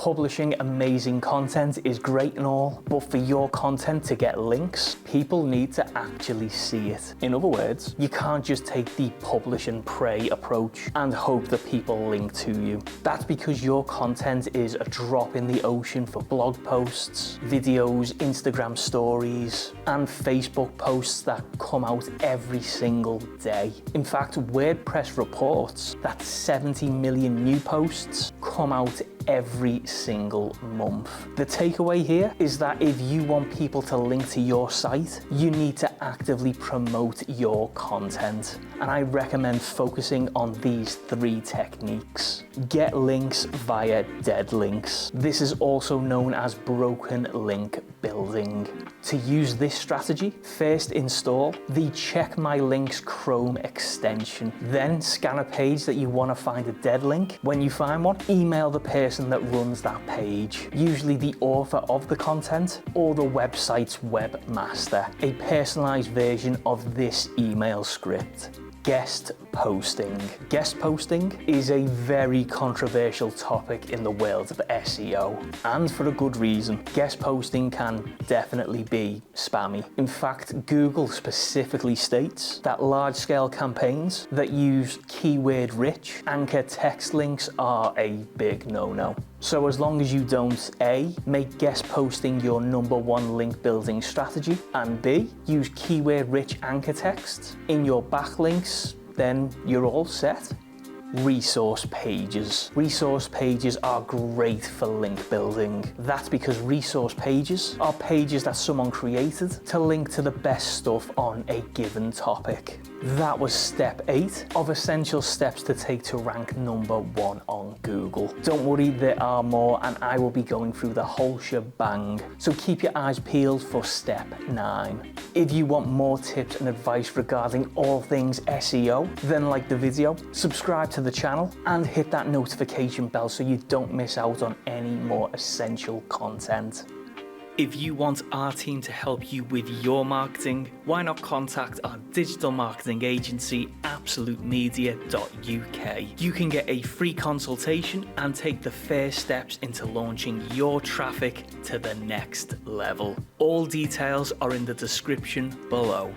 Publishing amazing content is great and all, but for your content to get links, people need to actually see it. In other words, you can't just take the publish and pray approach and hope that people link to you. That's because your content is a drop in the ocean for blog posts, videos, Instagram stories, and Facebook posts that come out every single day. In fact, WordPress reports that 70 million new posts come out every single month. The takeaway here is that if you want people to link to your site, you need to actively promote your content. And I recommend focusing on these 3 techniques. Get links via dead links. This is also known as broken link building. To use this strategy, first install the Check My Links Chrome extension. Then scan a page that you want to find a dead link. When you find one, email the person that runs that page, usually the author of the content or the website's webmaster, a personalized version of this email script. Guest posting. Guest posting is a very controversial topic in the world of SEO, and for a good reason. Guest posting can definitely be spammy. In fact, Google specifically states that large-scale campaigns that use keyword-rich anchor text links are a big no-no. So as long as you don't A, make guest posting your #1 link building strategy, and B, use keyword-rich anchor text in your backlinks, then you're all set. Resource pages. Resource pages are great for link building. That's because resource pages are pages that someone created to link to the best stuff on a given topic. That was step 8 of essential steps to take to rank #1 on Google. Don't worry, there are more, and I will be going through the whole shebang. So keep your eyes peeled for step 9. If you want more tips and advice regarding all things SEO, then like the video, subscribe to the channel, and hit that notification bell so you don't miss out on any more essential content. If you want our team to help you with your marketing, why not contact our digital marketing agency, absolutemedia.uk. You can get a free consultation and take the first steps into launching your traffic to the next level. All details are in the description below.